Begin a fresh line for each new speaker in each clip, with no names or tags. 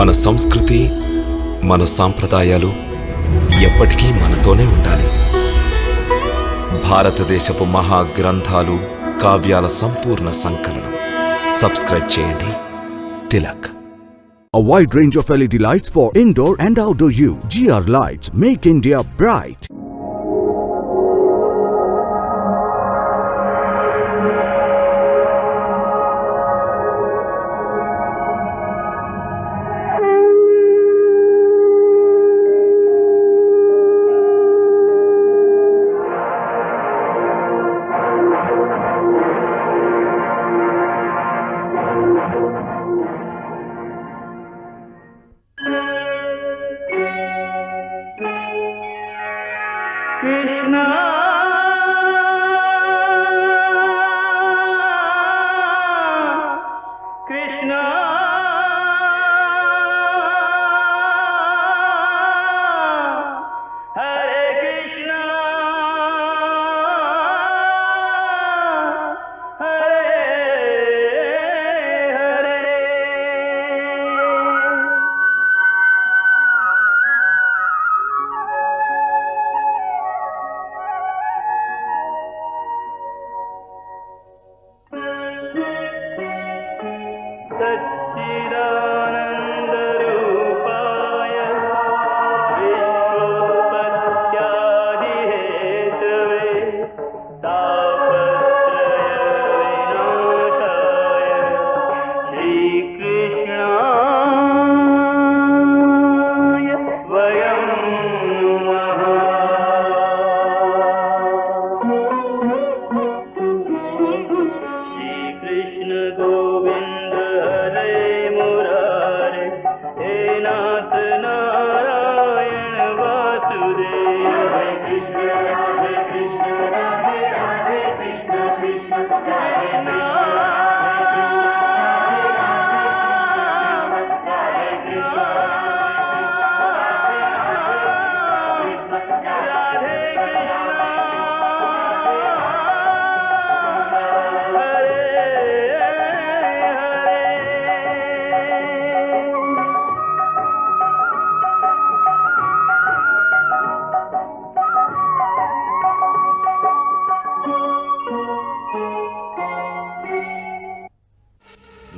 మన సంస్కృతి, మన సాంప్రదాయాలు ఎప్పటికీ మనతోనే ఉండాలి. భారతదేశపు మహా గ్రంథాలు, కావ్యాల సంపూర్ణ సంకలనం. సబ్స్క్రైబ్ చేయండి. Tilak.
A wide range of LED lights for indoor and outdoor use. GR Lights make India bright.
Krishna, Krishna, Hare Krishna, Hare Hare. सच्चिदानन्दरूपाय विश्वोत्पत्त्यादिहेतवे तापत्रयविनाशाय श्रीकृष्णाय वयं नमः. श्रीकृष्ण गोविन्द हरे मुरारे, हे नाथ नारायण वासुदेव. हरे कृष्ण राधे राधे कृष्ण कृष्ण कृष्ण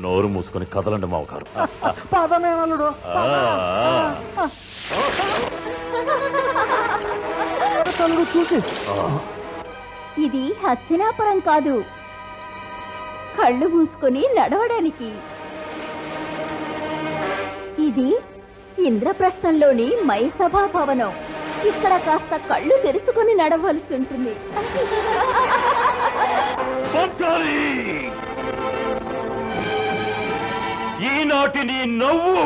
నోరు మూసుకొని కదలండి మావగారు.
పదమేనల్లుడు చూసి
ఇది హస్తినాపురం కాదు, కళ్ళు మూసుకొని నడవడానికి. ఇది ఇంద్రప్రస్థంలోని మైసభా భవనం. ఇక్కడ కాస్త కళ్ళు తెరుచుకొని నడవలసి ఉంటుంది.
ఈనాటి నీ నవ్వు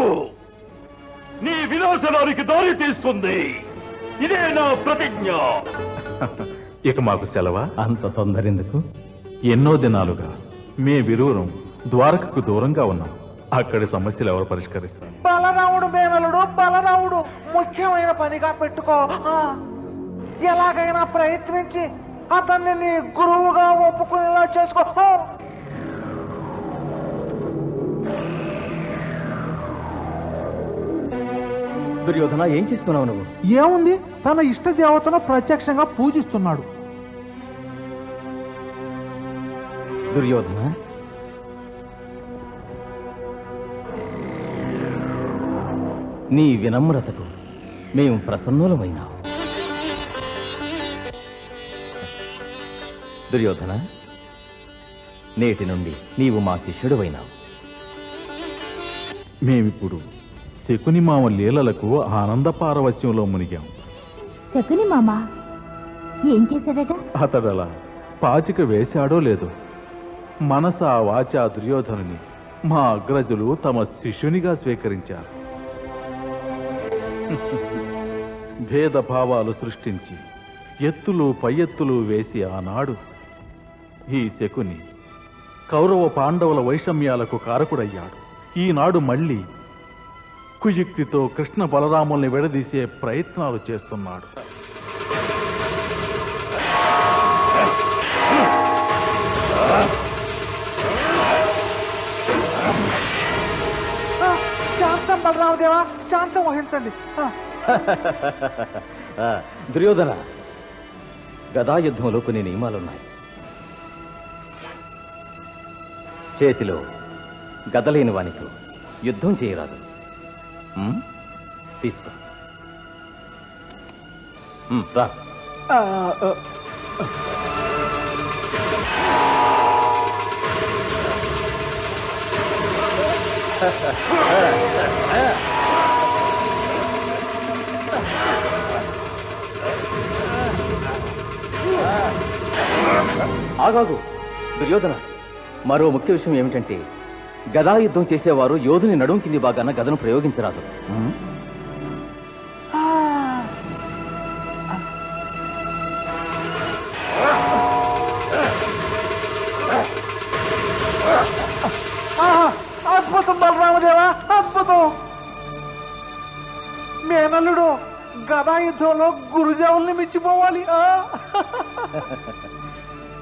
నీ వినాశనానికి దారి తీస్తుంది. ఇదే నా ప్రతిజ్ఞ.
ఇక మాకు సెలవా? అంత తొందరెందుకు? ఎన్నో దినాలుగా మేమిరువురం ద్వారకకు దూరంగా ఉన్నాం. అక్కడి సమస్యలు ఎవరు పరిష్కరిస్తారు?
బలరాముడు మేనలుడు, బలరాముడు ముఖ్యమైన పనిగా పెట్టుకో. ఎలాగైనా ప్రయత్నించి అతన్ని నీ గురువుగా ఒప్పుకునేలా చేసుకో.
దుర్యోధన, ఏం చేస్తున్నావు నువ్వు?
ఏముంది, తన ఇష్ట దేవతను ప్రత్యక్షంగా పూజిస్తున్నాడు.
దుర్యోధన, నీ వినమ్రతకు మేము ప్రసన్నులమైనాం. దుర్యోధన, నేటి నుండి నీవు మా శిష్యుడివైనావు.
మేమిప్పుడు శకుని మామ లీలలకు ఆనంద పారవస్యంలో మునిగాం.
శకుని మామ ఏం చేశాడట?
అతడలా పాచిక వేశాడో లేదో, మనసా వాచా దుర్యోధనుని మా అగ్రజులు తమ శిష్యునిగా స్వీకరించారు. భేదభావాలు సృష్టించి ఎత్తులు పై ఎత్తులు వేసి ఆనాడు ఈ శకుని కౌరవ పాండవుల వైషమ్యాలకు కారకుడయ్యాడు. ఈనాడు మళ్ళీ కుయుక్తితో కృష్ణ బలరాముల్ని విడదీసే ప్రయత్నాలు చేస్తున్నాడు.
శాంత బలరామదేవా, శాంతం వహించండి.
దుర్యోధన, గదాయుద్ధంలో కొన్ని నియమాలున్నాయి. చేతిలో గదలేని వానితో యుద్ధం చేయరాదు. తీసుకో. రా. ఆగాగు దుర్యోధన, మరో ముఖ్య విషయం ఏమిటంటే గదా యుద్ధం చేసేవారు యోధుని నడుం కింది భాగాన గదను ప్రయోగించరాదు.
అద్భుతం బలరామదేవా, అద్భుతం. మేనల్లుడు గదా యుద్ధంలో గురుదేవుల్ని మించిపోవాలి.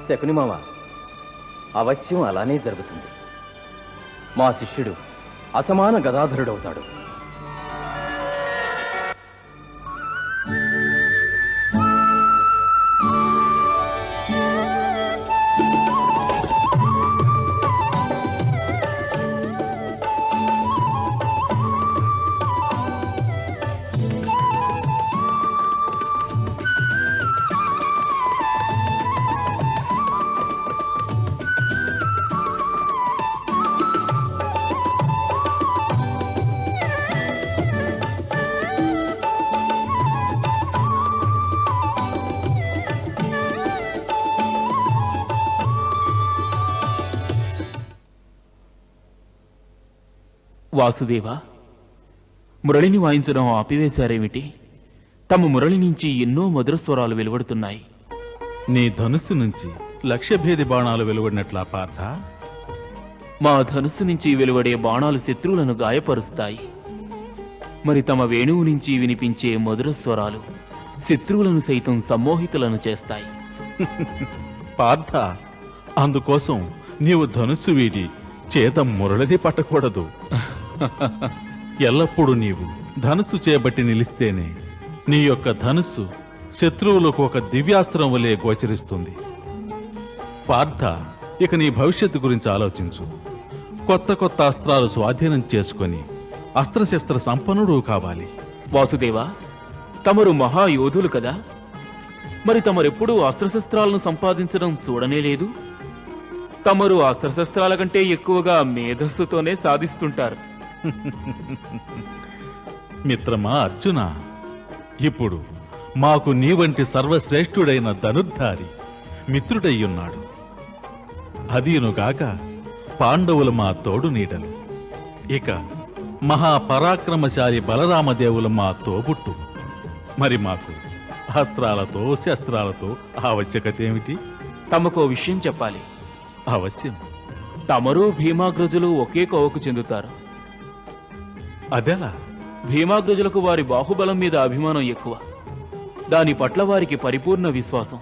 శకుని మామ, అవశ్యం అలానే జరుగుతుంది. మా శిష్యుడు అసమాన గదాధరుడవుతాడు.
వాసుదేవ, మురళిని వాయించడం ఆపివేశారేమిటి? తమ మురళి నుంచి ఎన్నో మధుర స్వరాలు వెలువడుతున్నాయి.
నీ ధనుస్సు నుంచి లక్ష్యభేది బాణాలు వెలువడినట్లా పార్థ?
మా ధనుస్సు నుంచి వెలువడే బాణాలు శత్రువులను గాయపరుస్తాయి. మరి తమ వేణువు నుంచి వినిపించే మధుర స్వరాలు శత్రువులను సైతం సమ్మోహితులను చేస్తాయి.
పార్థ, అందుకోసం నీవు ధనుస్సు వీడి చేత మురళిని పట్టకూడదు. ఎల్లప్పుడూ నీవు ధనుస్సు చేపట్టి నిలిస్తేనే నీ యొక్క ధనుస్సు శత్రువులకు ఒక దివ్యాస్త్రం వలె గోచరిస్తుంది. పార్థ, ఇక నీ భవిష్యత్తు గురించి ఆలోచించు. కొత్త కొత్త అస్త్రాలు స్వాధీనం చేసుకొని అస్త్రశస్త్ర సంపన్నుడు కావాలి.
వాసుదేవ, తమరు మహాయోధులు కదా, మరి తమరెప్పుడూ అస్త్రశస్త్రాలను సంపాదించడం చూడనే లేదు. తమరు అస్త్రశస్త్రాల కంటే ఎక్కువగా మేధస్సుతోనే సాధిస్తుంటారు.
మిత్రమా అర్జున, ఇప్పుడు మాకు నీ వంటి సర్వశ్రేష్ఠుడైన ధనుర్ధారి మిత్రుడయ్యున్నాడు. అదీనుగాక పాండవులు మా తోడు నీడలు. ఇక మహాపరాక్రమశాలి బలరామదేవులు మా తోబుట్టు. మరి మాకు అస్త్రాలతో శస్త్రాలతో ఆవశ్యకత ఏమిటి?
తమకో విషయం చెప్పాలి.
అవశ్యం.
తమరు భీమాగ్రజులు ఒకే కోవకు చెందుతారు.
అదెలా?
భీమాగ్రజులకు వారి బాహుబలం మీద అభిమానం ఎక్కువ. దాని పట్ల వారికి పరిపూర్ణ విశ్వాసం.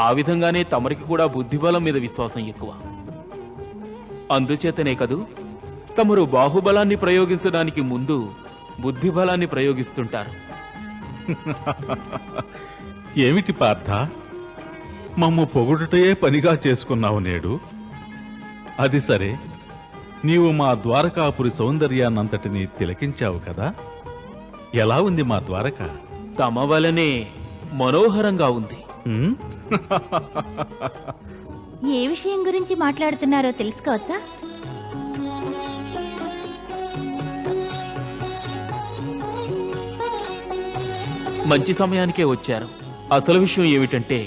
ఆ విధంగానే తమరికి కూడా బుద్ధిబలం మీద విశ్వాసం ఎక్కువ. అందుచేతనే కదూ తమరు బాహుబలాన్ని ప్రయోగించడానికి ముందు బుద్ధిబలాన్ని ప్రయోగిస్తుంటారు.
ఏమిటి పార్థ, మమ్ము పొగుడుటయే పనిగా చేసుకున్నావు నేడు? అది సరే, నీవు మా ద్వారకాపురి సౌందర్యాన్నంతటినీ తిలకించావు కదా. ఎలా ఉంది మా ద్వారక?
తమ వలనే మనోహరంగా ఉంది.
ఏ విషయం గురించి మాట్లాడుతున్నారో తెలుసుకోవచ్చా?
మంచి సమయానికే వచ్చారు. అసలు విషయం ఏమిటంటే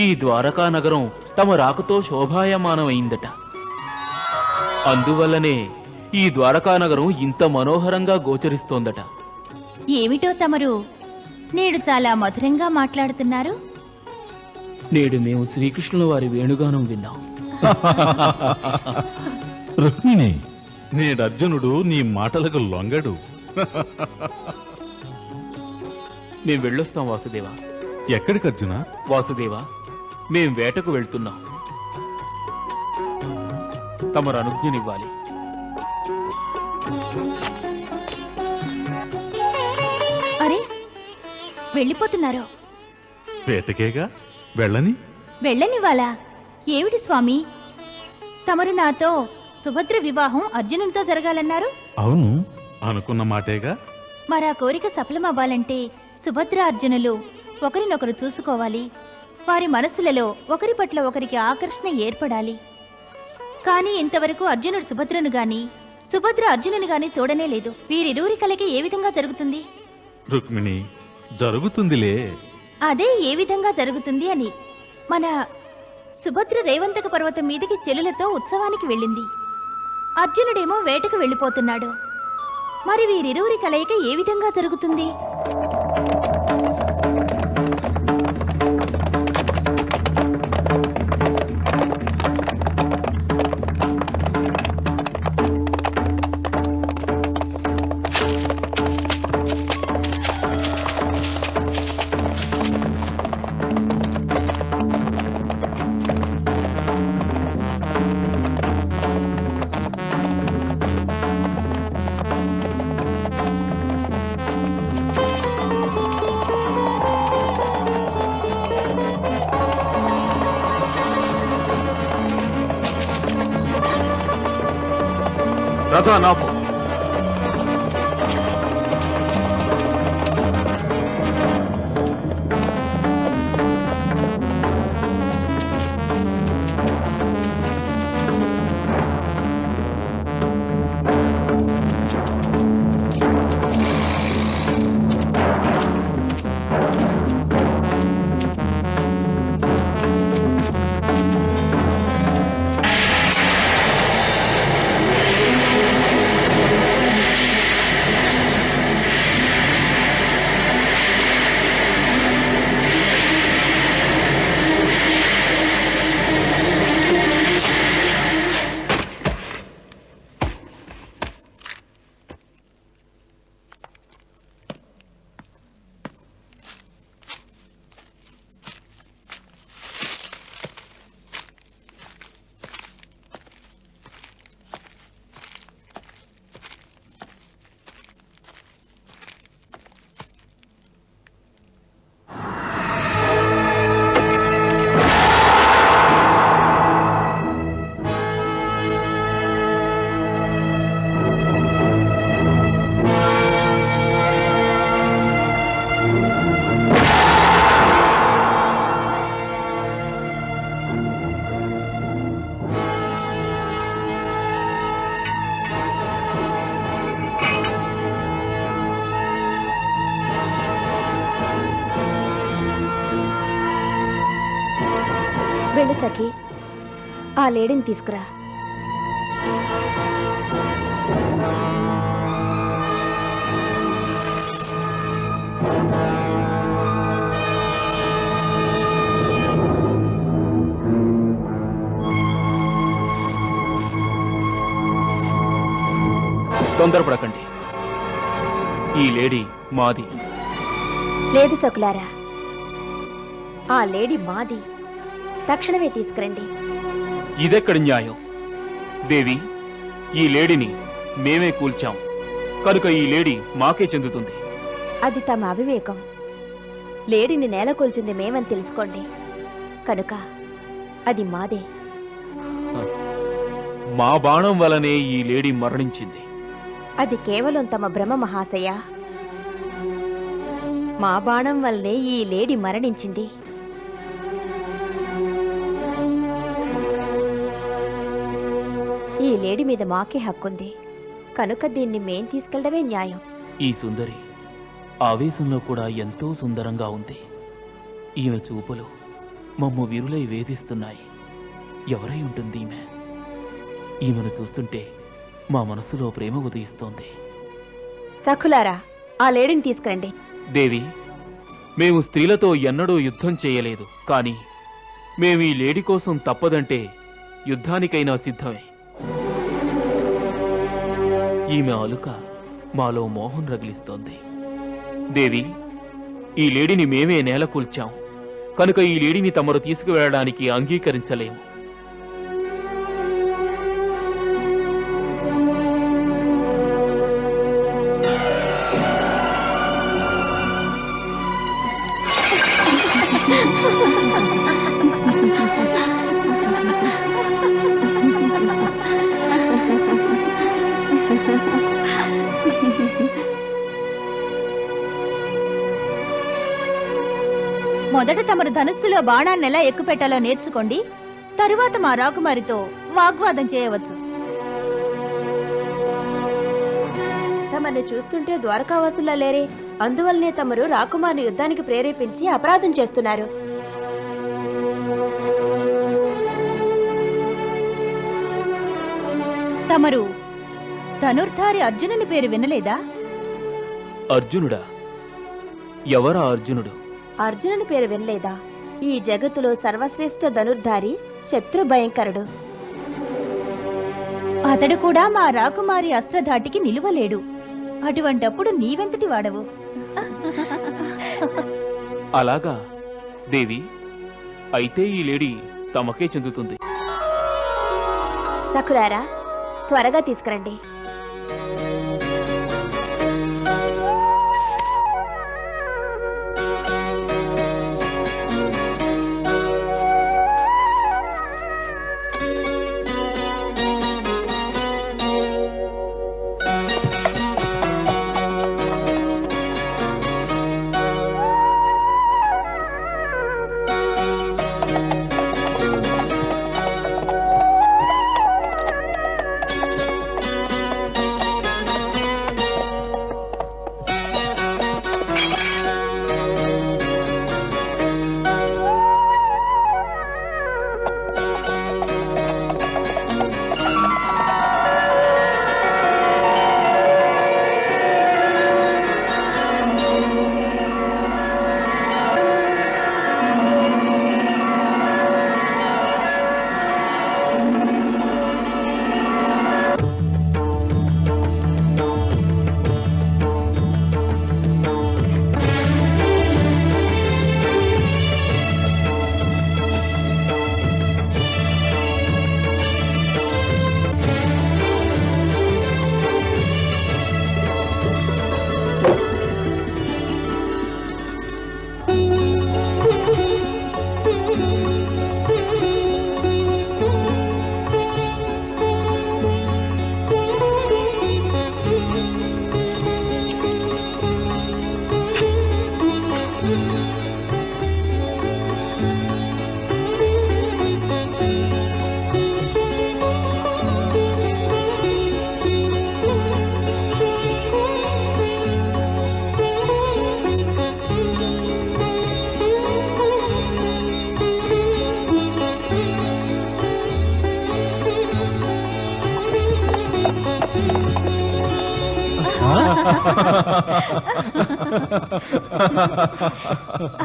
ఈ ద్వారకా నగరం తమ రాకతో శోభాయమానమైందట. అందువల్లనే ఈ ద్వారకా నగరం ఇంత మనోహరంగా గోచరిస్తోందట.
ఏమిటో తమరు నేడు చాలా మధురంగా మాట్లాడుతున్నారు.
నేడు మేము శ్రీకృష్ణుల వారి వేణుగానం విన్నాం.
రుక్మిణి, నేడు అర్జునుడు నీ మాటలకు లొంగడు.
మేం వెళ్ళొస్తాం వాసుదేవ.
ఎక్కడికి అర్జున?
వాసుదేవ, మేం వేటకు వెళ్తున్నాం. తమరు అనుజ్ఞనివ్వాలి.
వెళ్ళిపోతున్నారు.
వేటకేగా వెళ్ళని.
వెళ్ళనివ్వాలా? ఏమిటి స్వామి, తమరు నాతో సుభద్ర వివాహం అర్జునునితో జరగాలన్నారు?
అవును, అనుకున్న మాటేగా.
మరా కోరిక సఫలమవ్వాలంటే సుభద్ర అర్జునులు ఒకరినొకరు చూసుకోవాలి. వారి మనస్సులలో ఒకరి పట్ల ఒకరికి ఆకర్షణ ఏర్పడాలి. కానీ ఇంతవరకు అర్జునుడు సుభద్రను గాని సుభద్ర అర్జునుని గాని చూడనే లేదు. వీరిరువురి కలయిక ఏ విధంగా జరుగుతుంది?
రుక్మిణి, జరుగుతుందిలే.
అదే ఏ విధంగా జరుగుతుంది అని. మన సుభద్ర రేవంతక పర్వతం మీదికి చెలులతో ఉత్సవానికి వెళ్ళింది. అర్జునుడేమో వేటకు వెళ్ళిపోతున్నాడు. మరి వీరిరువురి కలయిక ఏ విధంగా జరుగుతుంది?
రథానాపు.
వెళ్ళు సఖి, ఆ లేడీని తీసుకురా.
తొందరపడకండి, ఈ లేడీ మాది.
లేదు సకులారా, ఆ లేడీ మాది. తక్షణమే తీసుకురండి.
ఇదెక్కడి న్యాయం? దేవి, ఈ లేడీని మేమే కూల్చాం కనుక ఈ లేడీ మాకే చెందుతుంది.
అది తమ అవివేకం. లేడీని నేల కూల్చింది మేమని తెలుసుకోండి, కనుక అది మాదే.
మా బాణం వలనే ఈ లేడీ మరణించింది.
అది కేవలం తమ భ్రమ మహాశయ. మా బాణం వల్లనే ఈ లేడీ మరణించింది. ఈ లేడీ మీద మాకే హక్కుంది, కనుక దీన్ని మేం తీసుకెళ్లడమే న్యాయం.
ఈ సుందరి ఆవేశంలో కూడా ఎంతో సుందరంగా ఉంది. ఈమె చూపులు మమ్ము వీరులై వేధిస్తున్నాయి. ఎవరై ఉంటుంది ఈమె? ఈమెను చూస్తుంటే మా మనసులో ప్రేమ ఉదయిస్తోంది.
సఖులారా, ఆ లేడీని తీసుకురండి.
దేవి, మేము స్త్రీలతో ఎన్నడూ యుద్ధం చేయలేదు, కానీ మేము ఈ లేడీ కోసం తప్పదంటే యుద్ధానికైనా సిద్ధమే. ఈమె అలుక మాలో మోహం రగిలిస్తోంది. దేవి, ఈ లేడీని మేమే నేల కూల్చాం కనుక ఈ లేడీని తమరు తీసుకువెళ్ళడానికి అంగీకరించలేము.
మొదట తమరు ధనుస్సులో బాణాన్ని ఎలా ఎక్కుపెట్టాలో నేర్చుకోండి. తరువాత మా రాకుమారితో వాగ్వాదం చేయవచ్చు.
తమను చూస్తుంటే ద్వారకావాసుల్లా లేరే, అందువల్లనే తమరు రాకుమారిని యుద్ధానికి ప్రేరేపించి అపరాధం చేస్తున్నారు.
తమరు ధనుర్ధారి అర్జునుని పేరు వినలేదా?
అర్జునుడా? ఎవరా అర్జునుడు?
అర్జునుని పేరు వినలేదా? ఈ జగత్తులో సర్వశ్రేష్ఠ ధనుర్ధారి, శత్రు భయంకరుడు.
అతడు కూడా మా రాకుమారి అస్త్రధాటికి నిలువలేడు. అటువంటప్పుడు నీవెంతటి వాడవు?
అలాగా దేవి, అయితే ఈ లేడీ తమకే చెందుతుంది.
సఖులారా, త్వరగా తీసుకురండి.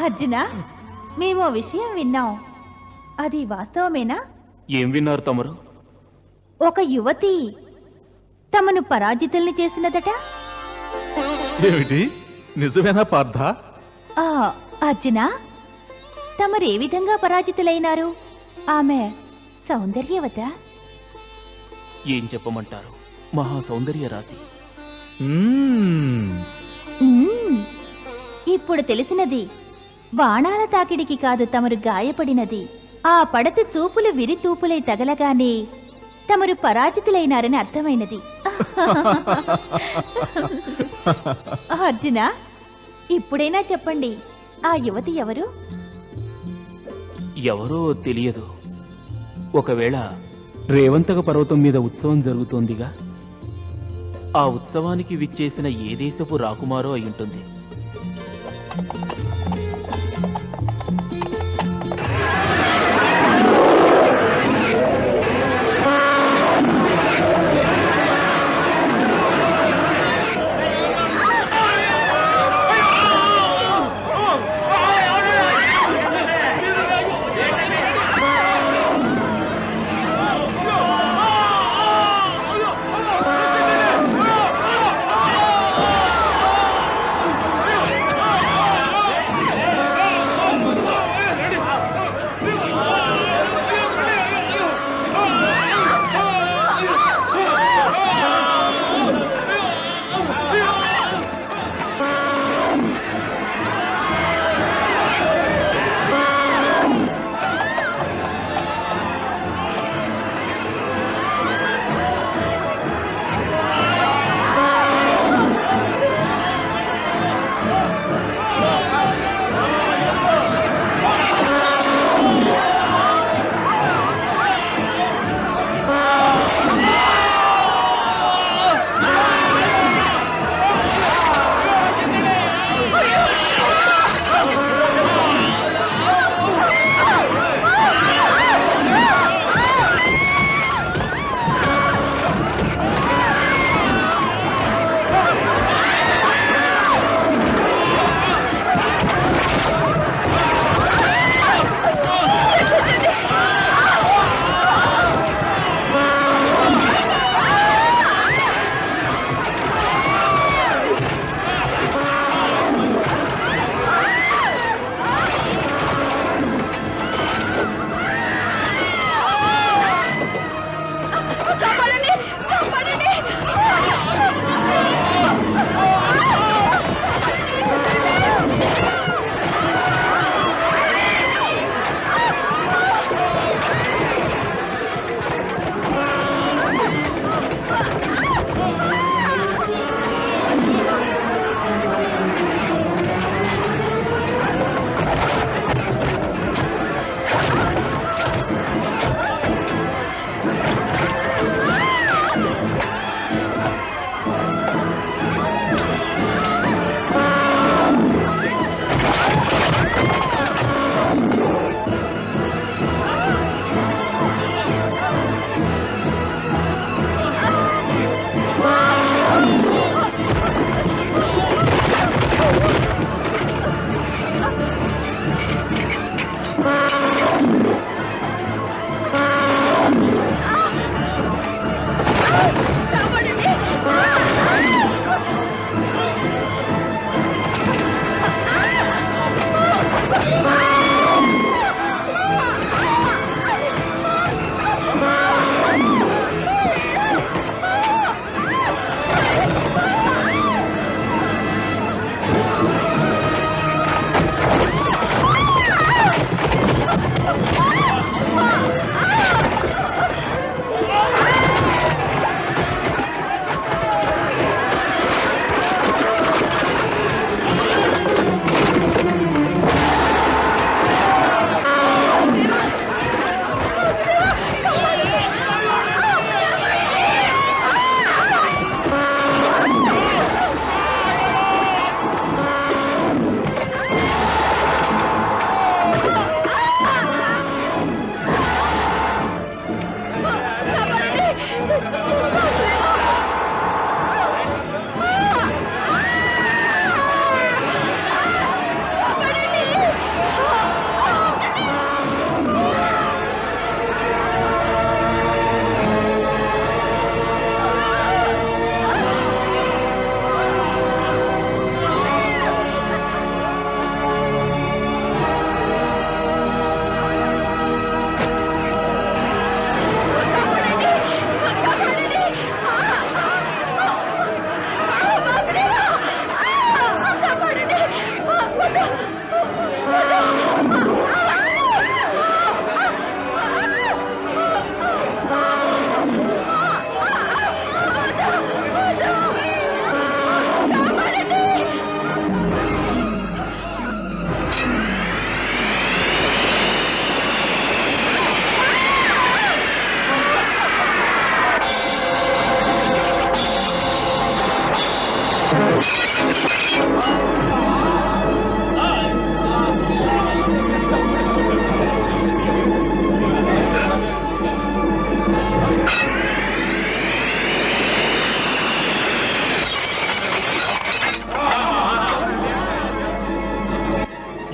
అర్జున, మేము విషయం విన్నాం. అది వాస్తవమేనా?
ఏం విన్నారు తమరు?
ఒక యువతి తమను పరాజితుల్ని చేసినదట.
ఏమిటి, నిజమేనా పార్థ?
అర్జున, తమరు ఏ విధంగా పరాజితులైనారు? ఆమె సౌందర్యవత.
ఏం చెప్పమంటారు, మహా సౌందర్య రాశి.
ఇప్పుడు తెలిసినది, బాణాల తాకిడికి కాదు తమరు గాయపడినది. ఆ పడతి చూపులు విరితూపులై తగలగానే తమరు పరాజితులైనారని అర్థమైనది. అర్జున, ఇప్పుడైనా చెప్పండి, ఆ యువతి ఎవరు?
ఎవరో తెలియదు. ఒకవేళ రేవంతక పర్వతం మీద ఉత్సవం జరుగుతోందిగా, ఆ ఉత్సవానికి విచ్చేసిన ఏ దేశపు రాకుమారో అయ్యుంటుంది.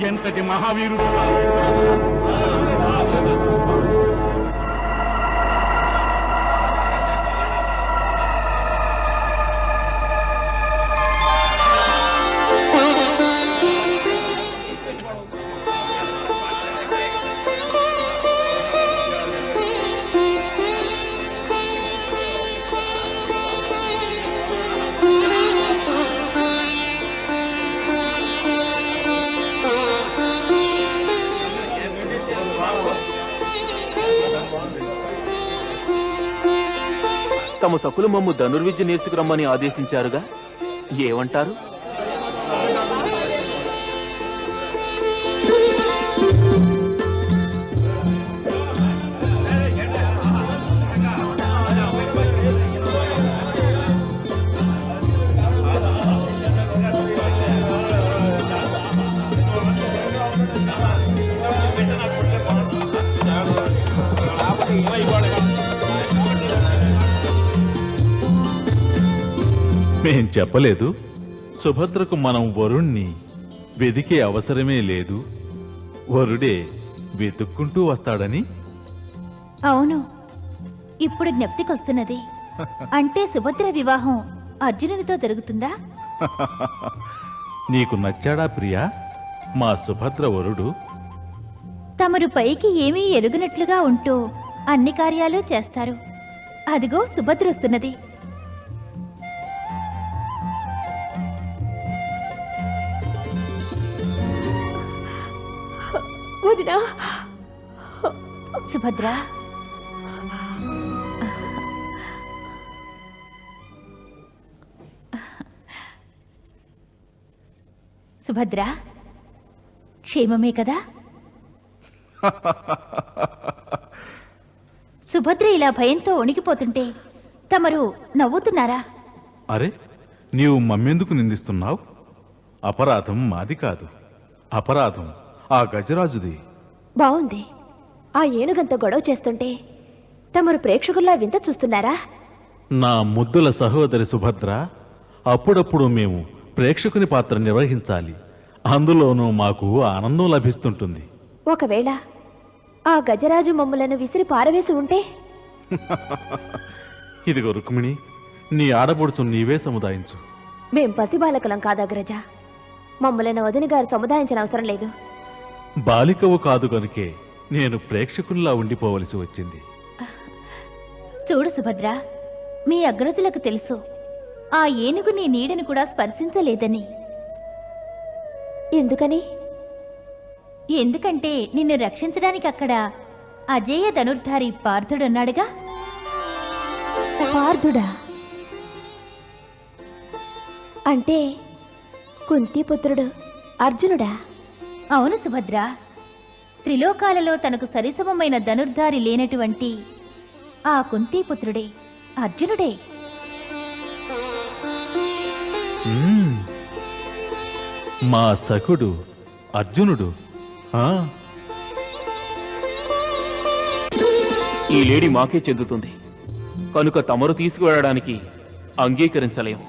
ఎంతటి మహావీరుడు!
తమ సకులు మమ్ము ధనుర్విద్య నేర్చుకురమ్మని ఆదేశించారుగా, ఏమంటారు?
మేం చెప్పలేదు సుభద్రకు మనం వరుణ్ణి వెదికే అవసరమే లేదు, వరుడే వెతుక్కుంటూ వస్తాడని?
అవును, ఇప్పుడు జ్ఞప్తికొస్తున్నది. అంటే సుభద్ర వివాహం అర్జునునితో జరుగుతుందా?
నీకు నచ్చాడా ప్రియా మా సుభద్ర వరుడు?
తమరు పైకి ఏమీ ఎరుగనట్లుగా ఉంటూ అన్ని కార్యాలు చేస్తారు. అదిగో సుభద్ర వస్తున్నది.
వదినా,
సుభద్ర, సుభద్ర, క్షేమమే కదా? సుభద్ర ఇలా భయంతో వణికిపోతుంటే తమరు నవ్వుతున్నారా?
అరే, నీవు మమ్మెందుకు నిందిస్తున్నావు? అపరాధం మాది కాదు, అపరాధం ఆ గజరాజుది.
బావుంది. ఆ ఏనుగంత గొడవ చేస్తుంటే తమరు ప్రేక్షకుల్లా వింత చూస్తున్నారా?
నా ముద్దుల సహోదరి సుభద్ర, అప్పుడప్పుడు మేము ప్రేక్షకుని పాత్ర నిర్వహించాలి. అందులోనూ మాకు ఆనందం లభిస్తుంటుంది.
ఒకవేళ ఆ గజరాజు మమ్ములను విసిరి పారవేసి ఉంటే?
ఇదిగో రుక్మిణి, నీ ఆడబొడుచు నీవే సముదాయించు.
మేం పసిబాలకులం కాదగ్రజ. మమ్ములను వదిన గారు సముదాయించిన అవసరం లేదు.
బాలికవు కాదు గనుకే నేను ప్రేక్షకుల్లా ఉండిపోవలసి వచ్చింది.
చూడు సుభద్ర, మీ అగ్రజులకు తెలుసు ఆ ఏనుగు నీ నీడను కూడా స్పర్శించలేదని.
ఎందుకని?
ఎందుకంటే నిన్ను రక్షించడానికి అక్కడ అజేయ ధనుర్ధారి పార్థుడున్నాడుగా.
పార్థుడా? అంటే కుంతిపుత్రుడు అర్జునుడా?
అవును సుభద్ర, త్రిలోకాలలో తనకు సరిసమమైన ధనుర్ధారి లేనటువంటి ఆ కుంతీపుత్రుడే అర్జునుడే.
మా సఖుడు అర్జునుడు.
ఈ లేడీ మాకే చెందుతుంది కనుక తమరు తీసుకువెళ్ళడానికి అంగీకరించలేము.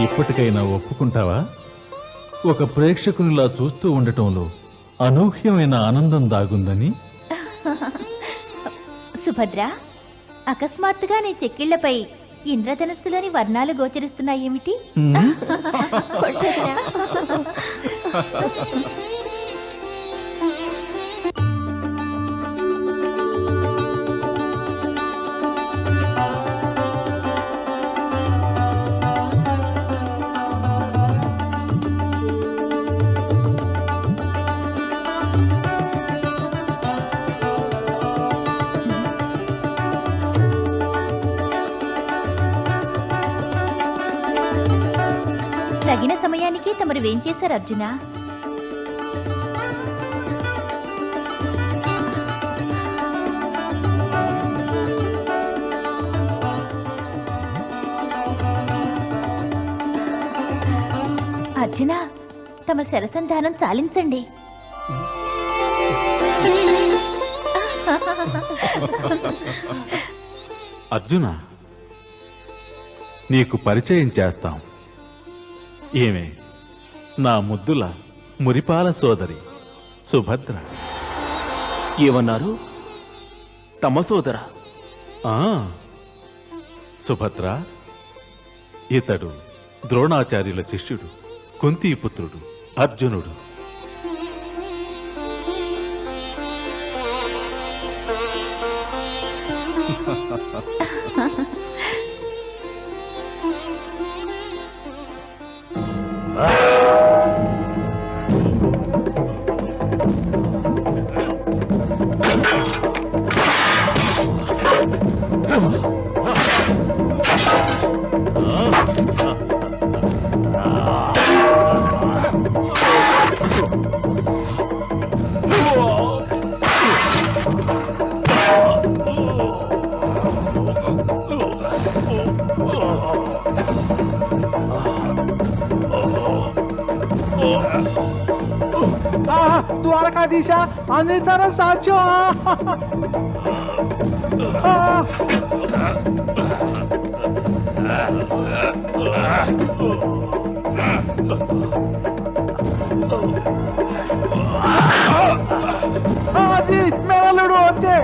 ఇప్పటికైనా ఒప్పుకుంటావా? ఒక ప్రేక్షకునిలా చూస్తూ ఉండటంలో అనూహ్యమైన ఆనందం దాగుందని.
సుభద్ర, అకస్మాత్తుగా నీ చెక్కిళ్లపై ఇంద్రధనస్సులోని వర్ణాలు గోచరిస్తున్నాయేమిటి? తగిన సమయానికి తమరు వేంచేశారు అర్జున. అర్జున, తమ శరసంధానం చాలించండి.
అర్జున, నీకు పరిచయం చేస్తాం. ఏమే, నా ముద్దుల మురిపాల సోదరి సుభద్ర.
ఏమన్నారు? తమ సోదర?
ఆ, సుభద్ర, ఇతడు ద్రోణాచార్యుల శిష్యుడు, కుంతీపుత్రుడు అర్జునుడు.
ద్వారకాధీశ, అనితర సాధ్యం. అది మెరలుడు అంతే.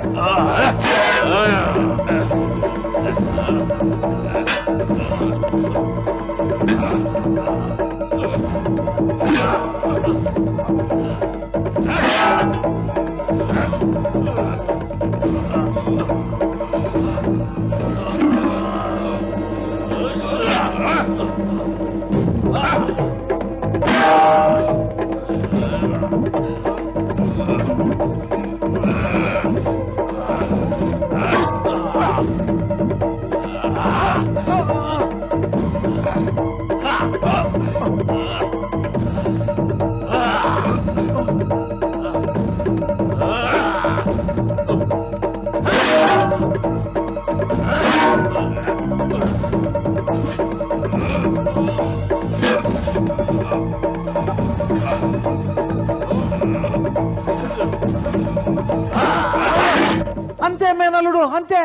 అంతే మేనలుడు, అంతే.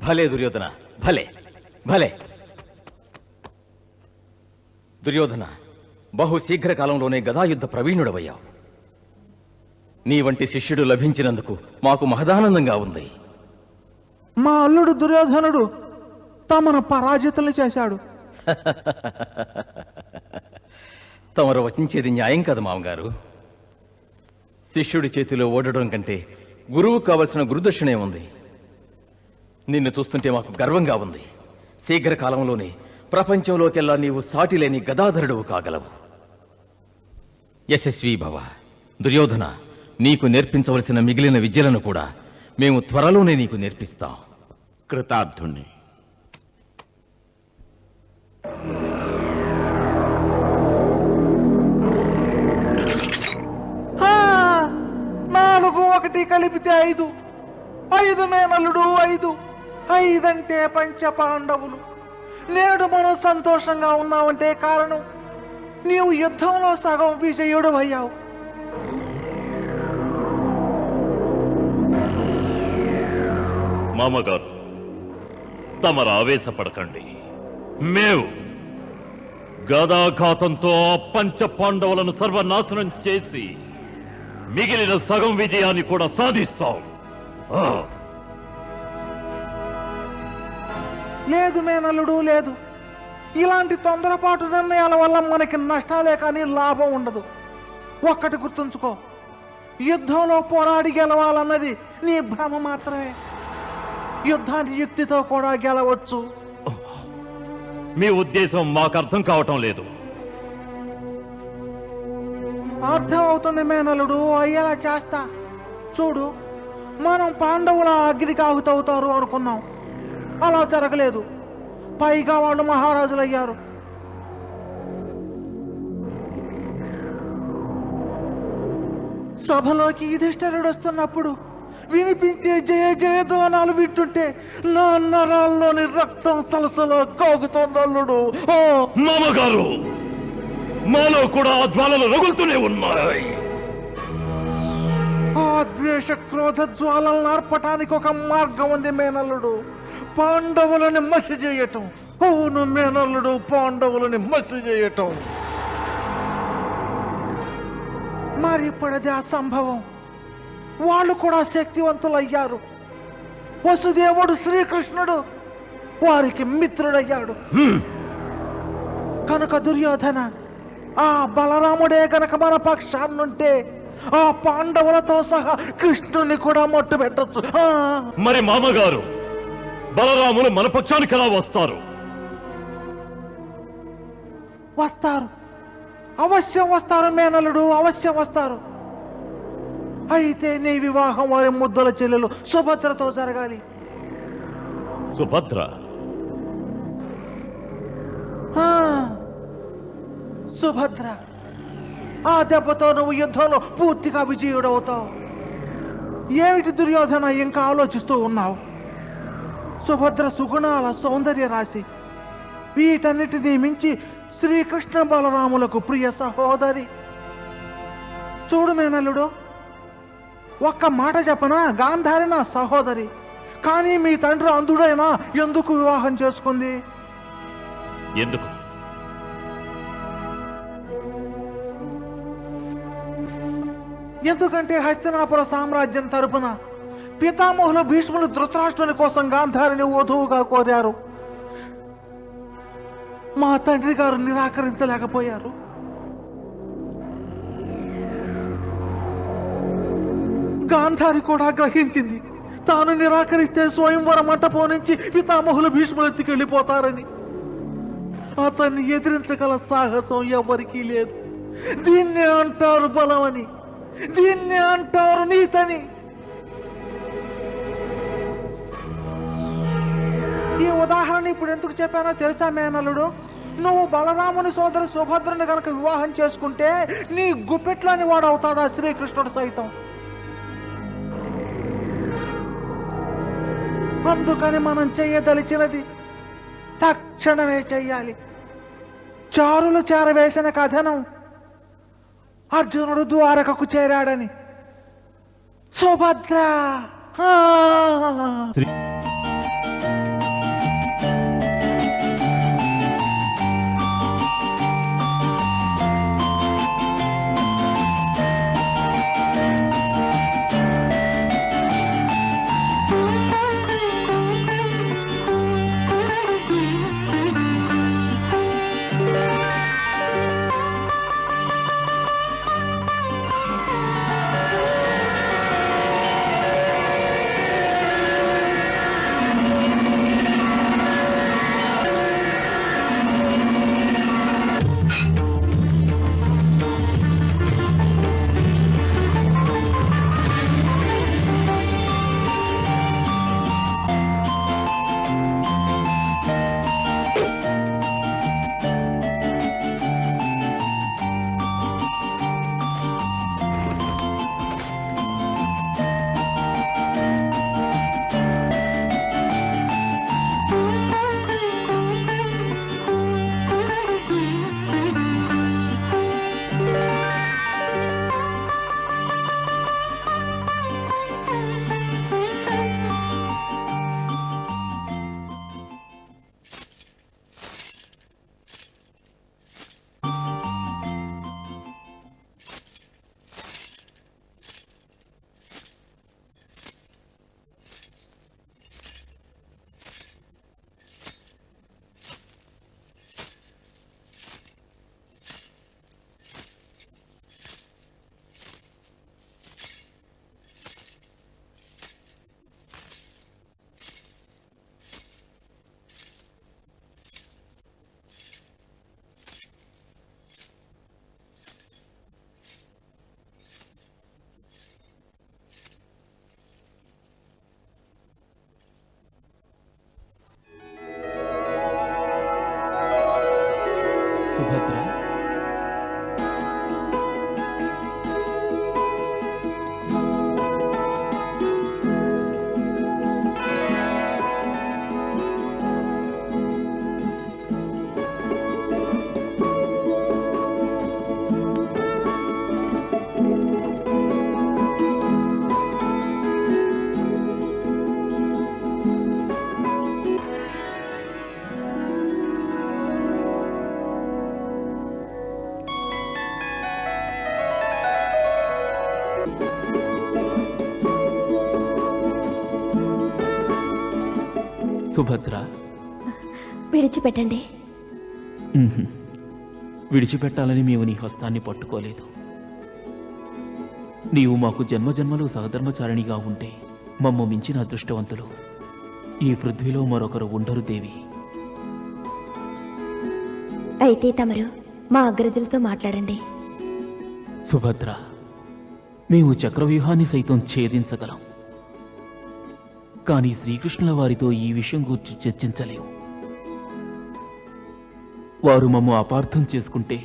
భలే దుర్యోధన, భలే భలే. దుర్యోధన, బహు శీఘ్ర కాలంలోనే గదాయుద్ధ ప్రవీణుడవయ్యావు. నీ వంటి శిష్యుడు లభించినందుకు మాకు మహదానందంగా ఉంది.
మా అల్లుడు దుర్యోధనుడు తమను పరాజితులు చేశాడు.
తమరు వచించేది న్యాయం కాదు మామగారు. శిష్యుడి చేతిలో ఓడడం కంటే గురువు కావలసిన గురుదక్షిణే ఉంది. నిన్ను చూస్తుంటే మాకు గర్వంగా ఉంది. శీఘ్రకాలంలోనే ప్రపంచంలోకెల్లా నీవు సాటిలేని గదాధరుడువు కాగలవు. యశస్వీ భవ. దుర్యోధన, నీకు నేర్పించవలసిన మిగిలిన విద్యలను కూడా మేము త్వరలోనే నీకు నేర్పిస్తాం.
కృతార్థుణ్ణి.
నాలుగు ఒకటి కలిపితే 5. 5 మేనల్లుడు, 5. 5 అంటే పంచ పాండవులు. నేడు మనం సంతోషంగా ఉన్నామంటే కారణం నీవు యుద్ధంలో సగం విజయుడు అయ్యావు.
మామగారు, తమరు ఆవేశపడకండి. మేము గదాఘాతంతో ఆ పంచ పాండవులను సర్వనాశనం చేసి మిగిలిన సగం విజయాన్ని కూడా సాధిస్తాం.
లేదు మేనల్లుడు, లేదు. ఇలాంటి తొందరపాటు నిర్ణయాల వల్ల మనకి నష్టాలే కానీ లాభం ఉండదు. ఒక్కటి గుర్తుంచుకో, యుద్ధంలో పోరాడి గెలవాలన్నది నీ భ్రమ మాత్రమే. యుద్ధాన్ని యుక్తితో కూడా గెలవచ్చు.
మీ ఉద్దేశం మాకు అర్థం కావటం లేదు.
అర్థం అవుతుంది మేనల్లుడు, అయ్యేలా చేస్తా. చూడు, మనం పాండవుల అగ్నికి ఆహుతవుతారు అనుకున్నాం, అలా జరగలేదు. పైగా వాళ్ళు మహారాజులయ్యారు. సభలోకి యుధిష్ఠిరుడు వస్తున్నప్పుడు వినిపించే జయ జయధ్వానాలు వింటుంటే నా నరాల్లోని రక్తం సలసలో కాగుతోందల్లుడు.
మామగారు, మాలో కూడా ఆ జ్వాలలు రగులుతూనే ఉన్నాయి.
ఆ ద్వేష క్రోధ జ్వాలలను ఆర్పటానికి ఒక మార్గం ఉంది మేనల్లుడు. పాండవులని మసి చేయటం. అవును మేనల్లుడు, పాండవులని మసి చేయటం. మరి ఇప్పుడది అసంభవం. వాళ్ళు కూడా శక్తివంతులయ్యారు. వసుదేవుడు శ్రీకృష్ణుడు వారికి మిత్రుడయ్యాడు. కనుక దుర్యోధన, ఆ బలరాముడే కనుక మన పక్షాన్నుంటే ఆ పాండవులతో సహా కృష్ణుని కూడా మట్టు పెట్టచ్చు.
మరి మామగారు, బలరాములు మన పక్షానికి ఎలా వస్తారు?
వస్తారు, అవశ్యం వస్తారు మేనలుడు, అవశ్యం వస్తారు. అయితే నీ వివాహం వారి ముద్దుల చెల్లెలు సుభద్రతో జరగాలి.
సుభద్ర?
సుభద్ర. ఆ దెబ్బతో నువ్వు యుద్ధంలో పూర్తిగా విజయుడవుతావు. ఏమిటి దుర్యోధన ఇంకా ఆలోచిస్తూ ఉన్నావు? సుభద్ర సుగుణాల సౌందర్య రాశి. వీటన్నిటినీ మించి శ్రీకృష్ణ బలరాములకు ప్రియ సహోదరి. చూడు మేనల్లుడు, ఒక్క మాట చెప్పనా, గాంధారి నా సహోదరి. కానీ మీ తండ్రి అంధుడైనా ఎందుకు వివాహం చేసుకుంది?
ఎందుకు?
ఎందుకంటే హస్తినాపుర సామ్రాజ్యం తరపున పితామహులు భీష్ములు ధృతరాష్ట్రుని కోసం గాంధారిని వధువుగా కోరారు. మా తండ్రి గారు నిరాకరించలేకపోయారు. గాంధారి కూడా గ్రహించింది తాను నిరాకరిస్తే స్వయంవర మంటపం నుంచి పితామహులు భీష్ములు ఎత్తుకెళ్ళిపోతారని. అతన్ని ఎదిరించగల సాహసం ఎవరికీ లేదు. దీన్నే అంటారు బలమని, దీన్నే అంటారు నీతని. ఈ ఉదాహరణ ఇప్పుడు ఎందుకు చెప్పానో తెలుసా మేనల్లుడు? నువ్వు బలరాముని సోదరి సుభద్రని కనుక వివాహం చేసుకుంటే నీ గుప్పెట్లోని వాడు అవుతాడా శ్రీకృష్ణుడు సైతం. అందుకని మనం చెయ్యదలిచినది తక్షణమే చెయ్యాలి. చారులు చేరవేసిన కథనం అర్జునుడు ద్వారకకు చేరాడని. సుభద్ర
సుభద్ర,
విడిచిపెట్టండి.
ఉహుం. విడిచిపెట్టాలని మేము నీ హస్తాన్ని పట్టుకోలేదు. నీవు మాకు జన్మజన్మలు సహధర్మచారిణిగా ఉంటే మమ్ము మించిన అదృష్టవంతులు ఈ పృథ్వీలో మరొకరు ఉండరు దేవి.
అయితే తమరు మా అగ్రజులతో మాట్లాడండి.
సుభద్ర, మేము చక్రవ్యూహాన్ని సైతం ఛేదించగలం, కానీ శ్రీకృష్ణుల వారితో ఈ విషయం గురించి చర్చించలేము. వారు మమ్ము అపార్థం చేసుకుంటే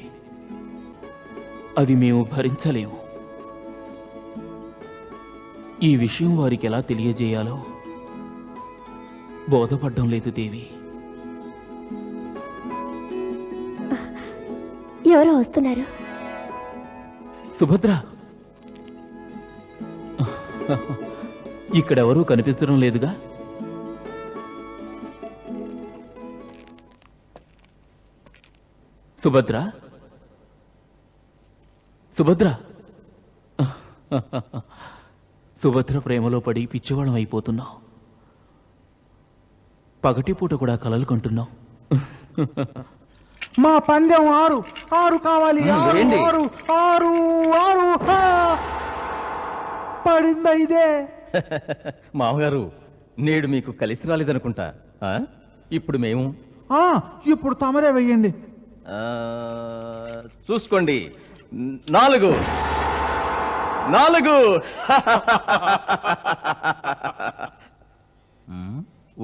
అది మేము భరించలేము. ఈ విషయం వారికి ఎలా తెలియజేయాలో బోధపడ్డం లేదు దేవి.
ఎవరో వస్తున్నారు.
సుభద్ర, ఇక్కడెవరూ కనిపించడం లేదుగా. సుభద్ర, సుభద్ర, సుభద్ర ప్రేమలో పడి పిచ్చివాళ్ళం అయిపోతున్నావు. పగటిపూట కూడా కలలు కంటున్నావు.
మా పందెం 6 కావాలి. 6 పడిందా ఇదే?
మామగారు, నేడు మీకు కలిసి రాలేదనుకుంటా. ఇప్పుడు మేము
ఇప్పుడు తమరే వెయ్యండి.
చూసుకోండి. 4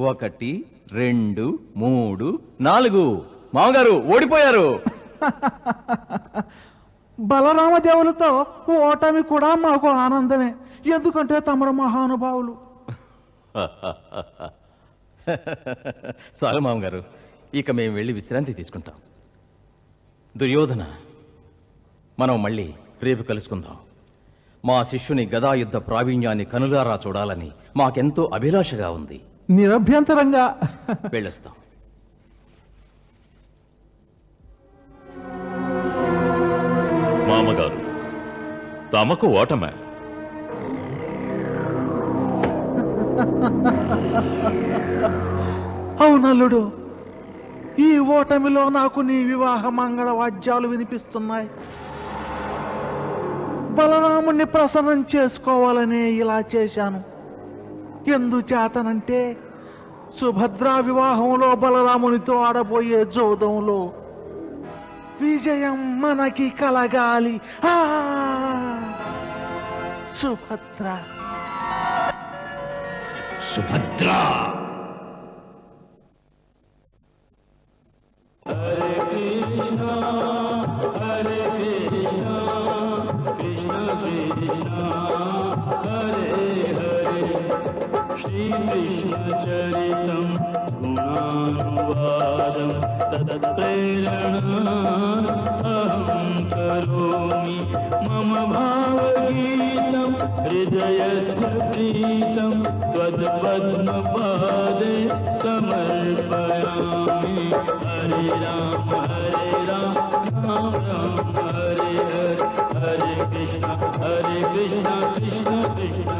1 2 3 4. మామగారు ఓడిపోయారు.
బలరామదేవులతో ఓటమి కూడా మాకు ఆనందమే, ఎందుకంటే తమరు మహానుభావులు.
చాలు మామగారు, ఇక మేము వెళ్ళి విశ్రాంతి తీసుకుంటాం. దుర్యోధన, మనం మళ్ళీ రేపు కలుసుకుందాం. మా శిష్యుని గదాయుద్ధ ప్రావీణ్యాన్ని కనులారా చూడాలని మాకెంతో అభిలాషగా ఉంది.
నిరభ్యంతరంగా
వెళ్ళొస్తాం.
మామగారు, తమకు ఓటమే.
అవునల్లుడు, ఈ ఓటమిలో నాకు నీ వివాహ మంగళ వాద్యాలు వినిపిస్తున్నాయి. బలరాముణ్ణి ప్రసన్నం చేసుకోవాలనే ఇలా చేశాను. ఎందుచేతనంటే సుభద్రా వివాహంలో బలరామునితో ఆడబోయే జోదంలో విజయం మనకి కలగాలి. సుభద్ర,
సుభద్ర.
హరే కృష్ణ హరే కృష్ణ కృష్ణ కృష్ణ హరే హరే శ్రీకృష్ణ చరితం గుణానువాదం తత్ప్రేరణా అహం కరోమి మమ భావగీతం హృదయస్య ప్రీతం త్వద్పద్మపాదే సమర్పయామి. హరే రామ రామ రామ హరే హరే హరే కృష్ణ కృష్ణ కృష్ణ